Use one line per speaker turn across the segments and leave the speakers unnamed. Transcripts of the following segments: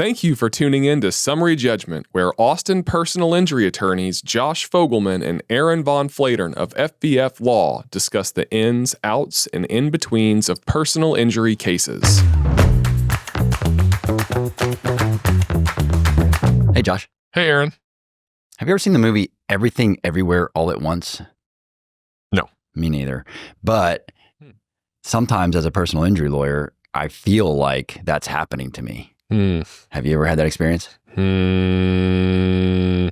Thank you for tuning in to Summary Judgment, where Austin personal injury attorneys Josh Fogelman and Aaron Von Flatern of FVF Law discuss the ins, outs, and in-betweens of personal injury cases.
Hey, Josh.
Hey, Aaron.
Have you ever seen the movie Everything Everywhere All at Once?
No.
Me neither. But sometimes as a personal injury lawyer, I feel like that's happening to me. Have you ever had that experience?
No.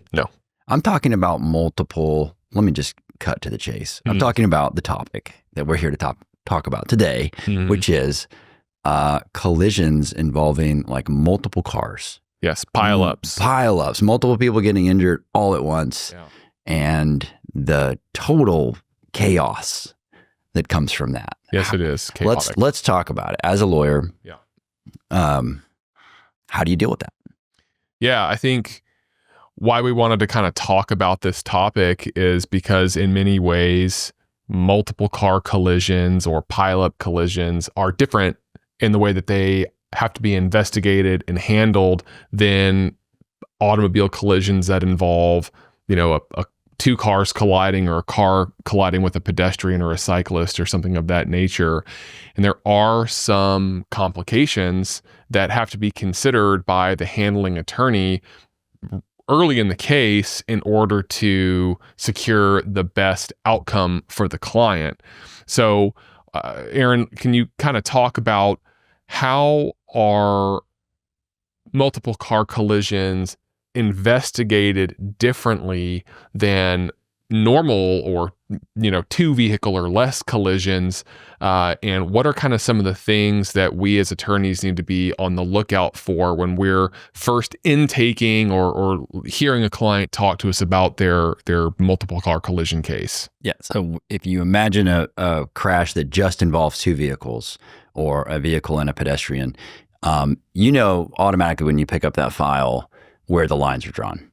I'm talking about multiple. Let me just cut to the chase. I'm talking about the topic that we're here to talk about today, which is collisions involving like multiple cars.
Yes, pileups.
Pileups, multiple people getting injured all at once, and the total chaos that comes from that.
Yes, it is chaotic.
Let's talk about it. As a lawyer, how do you deal with that?
Yeah, I think why we wanted to kind of talk about this topic is because in many ways, multiple car collisions or pileup collisions are different in the way that they have to be investigated and handled than automobile collisions that involve, two cars colliding or a car colliding with a pedestrian or a cyclist or something of that nature. And there are some complications that have to be considered by the handling attorney early in the case in order to secure the best outcome for the client. So, Aaron, can you kind of talk about how are multiple car collisions investigated differently than normal or two vehicle or less collisions, and what are kind of some of the things that we as attorneys need to be on the lookout for when we're first intaking or hearing a client talk to us about their multiple car collision case?
Yeah. So if you imagine a crash that just involves two vehicles or a vehicle and a pedestrian, automatically when you pick up that file where the lines are drawn.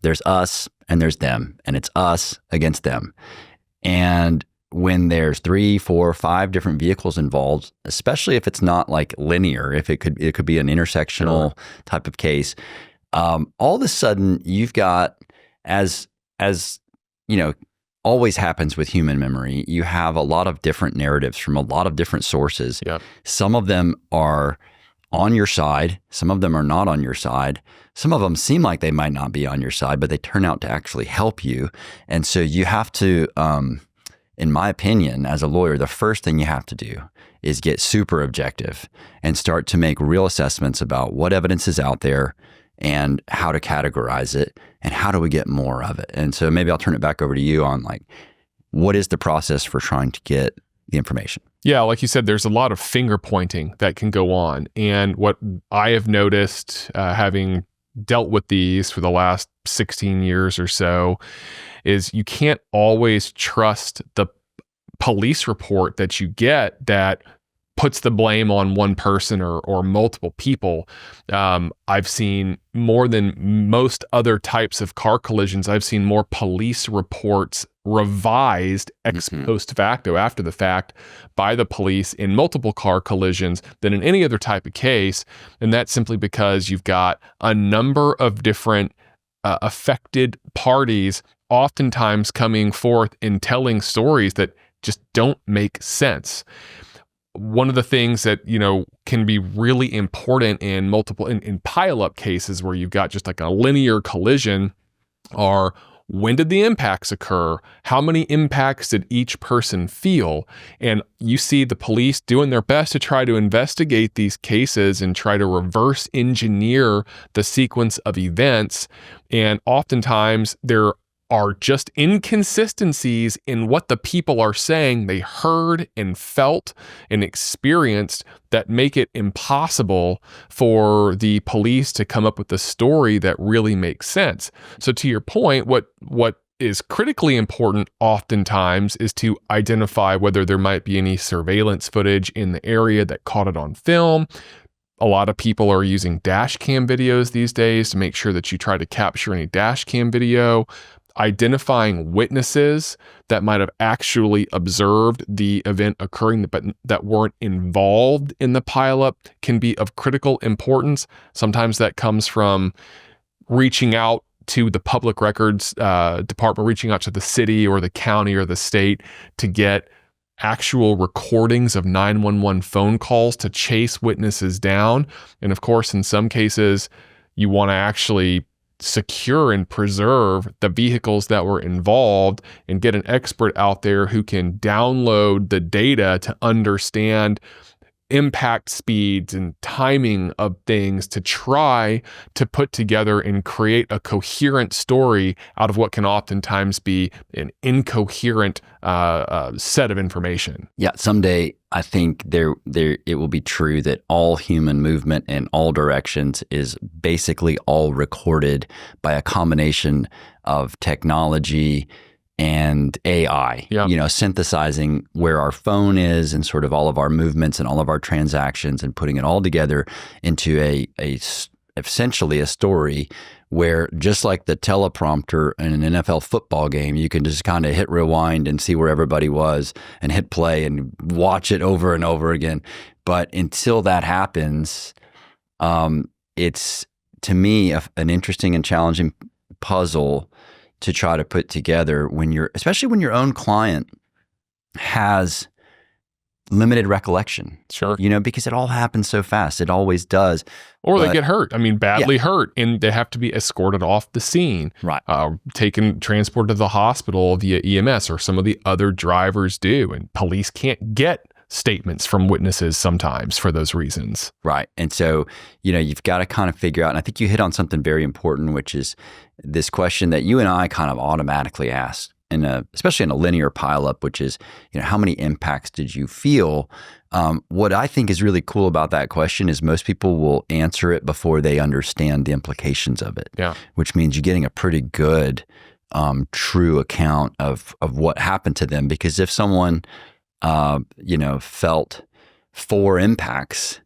There's us and there's them, and it's us against them. And when there's 3, 4, 5 different vehicles involved, especially if it's not like linear, if it could be an intersectional type of case, all of a sudden you've got, as always happens with human memory, you have a lot of different narratives from a lot of different sources.
Yep.
Some of them are on your side. Some of them are not on your side. Some of them seem like they might not be on your side, but they turn out to actually help you. And so you have to, in my opinion, as a lawyer, the first thing you have to do is get super objective and start to make real assessments about what evidence is out there and how to categorize it and how do we get more of it. And so maybe I'll turn it back over to you on what is the process for trying to get the information?
Yeah, like you said, there's a lot of finger pointing that can go on. And what I have noticed, having dealt with these for the last 16 years or so, is you can't always trust the police report that you get that puts the blame on one person or multiple people. I've seen more than most other types of car collisions. I've seen more police reports revised ex post facto, after the fact, by the police in multiple car collisions than in any other type of case. And that's simply because you've got a number of different affected parties oftentimes coming forth and telling stories that just don't make sense. One of the things that, can be really important in pileup cases where you've got just like a linear collision are, when did the impacts occur? How many impacts did each person feel? And you see the police doing their best to try to investigate these cases and try to reverse engineer the sequence of events. And oftentimes there are just inconsistencies in what the people are saying they heard and felt and experienced that make it impossible for the police to come up with a story that really makes sense. So to your point, what is critically important oftentimes is to identify whether there might be any surveillance footage in the area that caught it on film. A lot of people are using dash cam videos these days to make sure that you try to capture any dash cam video. identifying witnesses that might have actually observed the event occurring but that weren't involved in the pileup can be of critical importance. Sometimes that comes from reaching out to the public records department, reaching out to the city or the county or the state to get actual recordings of 911 phone calls to chase witnesses down. And of course, in some cases, you want to actually secure and preserve the vehicles that were involved and get an expert out there who can download the data to understand impact speeds and timing of things to try to put together and create a coherent story out of what can oftentimes be an incoherent set of information.
Yeah, someday I think it will be true that all human movement in all directions is basically all recorded by a combination of technology and AI, synthesizing where our phone is and sort of all of our movements and all of our transactions and putting it all together into essentially a story where, just like the teleprompter in an NFL football game, you can just kind of hit rewind and see where everybody was and hit play and watch it over and over again. But until that happens, it's, to me, an interesting and challenging puzzle to try to put together especially when your own client has limited recollection.
Sure.
Because it all happens so fast. It always does.
Or they get hurt. I mean, badly hurt, and they have to be escorted off the scene.
Right.
Transported to the hospital via EMS, or some of the other drivers do. And police can't get statements from witnesses sometimes for those reasons.
Right. And so, you've got to kind of figure out, and I think you hit on something very important, which is this question that you and I kind of automatically ask, especially in a linear pileup, which is, how many impacts did you feel? What I think is really cool about that question is most people will answer it before they understand the implications of it.
Yeah.
Which means you're getting a pretty good, true account of what happened to them. Because if someone felt 4 impacts,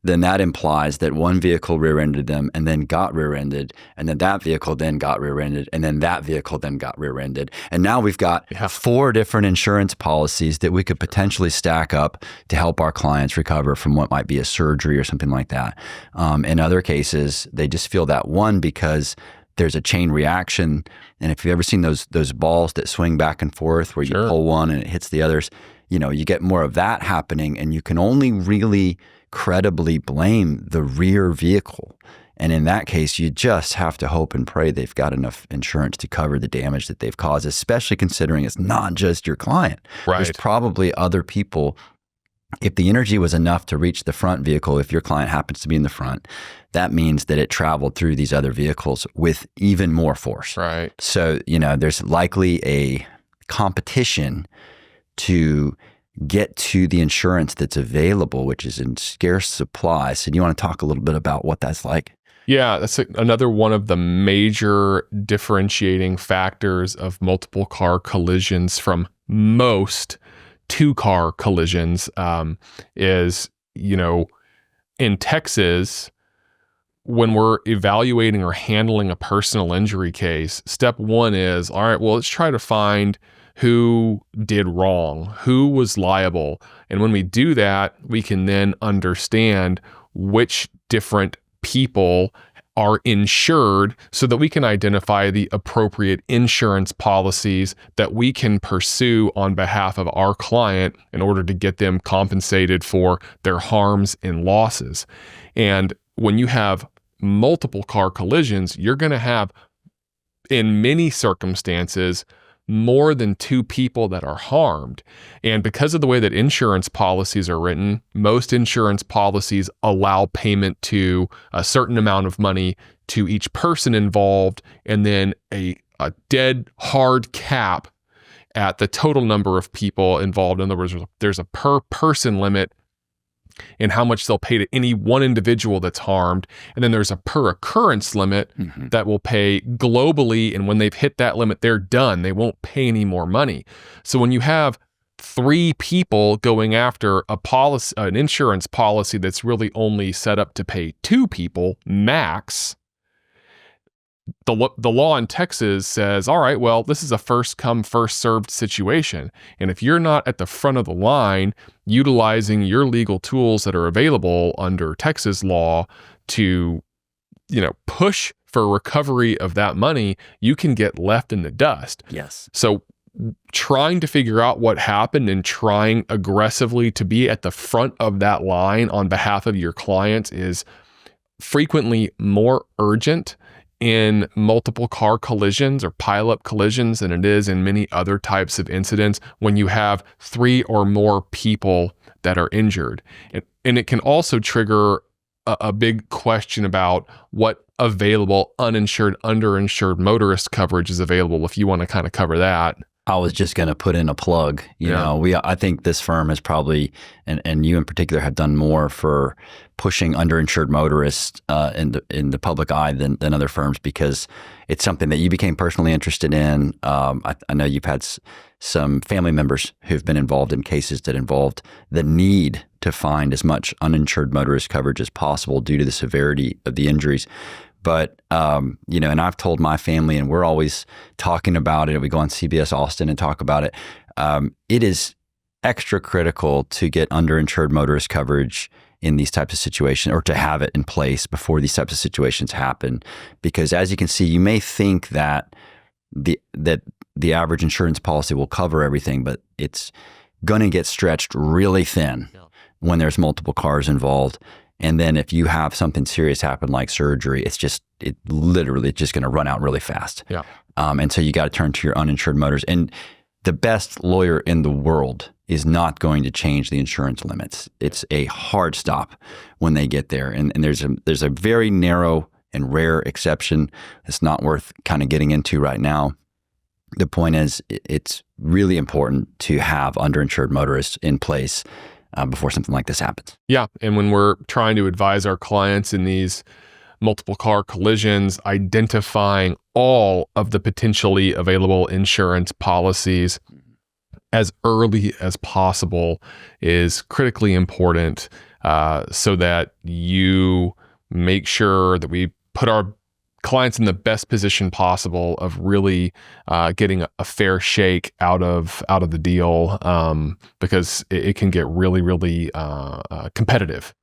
then that implies that one vehicle rear-ended them and then got rear-ended, and then that vehicle then got rear-ended, and then that vehicle then got rear-ended. And now we've got 4 different insurance policies that we could potentially stack up to help our clients recover from what might be a surgery or something like that. In other cases, they just feel that one because there's a chain reaction. And if you've ever seen those balls that swing back and forth where you pull one and it hits the others, you get more of that happening, and you can only really credibly blame the rear vehicle. And in that case, you just have to hope and pray they've got enough insurance to cover the damage that they've caused, especially considering it's not just your client.
Right.
There's probably other people. If the energy was enough to reach the front vehicle, if your client happens to be in the front, that means that it traveled through these other vehicles with even more force.
Right.
So, there's likely a competition to get to the insurance that's available, which is in scarce supply. So do you want to talk a little bit about what that's like?
Yeah, that's another one of the major differentiating factors of multiple car collisions from most 2-car collisions is, in Texas, when we're evaluating or handling a personal injury case, step 1 is, all right, well, let's try to find who did wrong, who was liable. And when we do that, we can then understand which different people are insured so that we can identify the appropriate insurance policies that we can pursue on behalf of our client in order to get them compensated for their harms and losses. And when you have multiple car collisions, you're going to have, in many circumstances, more than 2 people that are harmed. And because of the way that insurance policies are written, most insurance policies allow payment to a certain amount of money to each person involved, and then a dead hard cap at the total number of people involved. In other words, there's a per person limit in how much they'll pay to any one individual that's harmed. And then there's a per occurrence limit that will pay globally. And when they've hit that limit, they're done. They won't pay any more money. So when you have 3 people going after an insurance policy that's really only set up to pay 2 people max, the law in Texas says, all right, well, this is a first come, first served situation. And if you're not at the front of the line utilizing your legal tools that are available under Texas law to, push for recovery of that money, you can get left in the dust.
Yes.
So trying to figure out what happened and trying aggressively to be at the front of that line on behalf of your clients is frequently more urgent in multiple car collisions or pileup collisions than it is in many other types of incidents when you have 3 or more people that are injured. And it can also trigger a big question about what available uninsured, underinsured motorist coverage is available, if you want to kind of cover that.
I was just going to put in a plug. I think this firm has probably, and you in particular, have done more for pushing underinsured motorists in the public eye than other firms, because it's something that you became personally interested in. I know you've had some family members who've been involved in cases that involved the need to find as much uninsured motorist coverage as possible due to the severity of the injuries. But, and I've told my family, and we're always talking about it. We go on CBS Austin and talk about it. It is extra critical to get underinsured motorist coverage in these types of situations, or to have it in place before these types of situations happen. Because as you can see, you may think that the average insurance policy will cover everything, but it's going to get stretched really thin when there's multiple cars involved. And then if you have something serious happen like surgery, it's literally just going to run out really fast.
Yeah.
And so you got to turn to your uninsured motors. And the best lawyer in the world is not going to change the insurance limits. It's a hard stop when they get there. And there's a very narrow and rare exception. It's not worth kind of getting into right now. The point is, it's really important to have underinsured motorists in place before something like this happens.
Yeah. And when we're trying to advise our clients in these multiple car collisions, identifying all of the potentially available insurance policies as early as possible is critically important, so that you make sure that we put our clients in the best position possible of really getting a fair shake out of the deal, because it can get really, really competitive.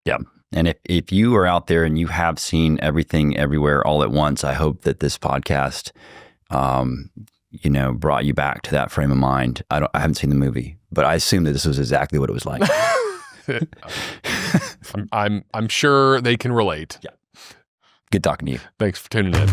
Yeah. And if you are out there and you have seen Everything Everywhere All at Once, I hope that this podcast, brought you back to that frame of mind. I haven't seen the movie, but I assume that this was exactly what it was like.
I'm sure they can relate.
Yeah. Good talking to you.
Thanks for tuning in.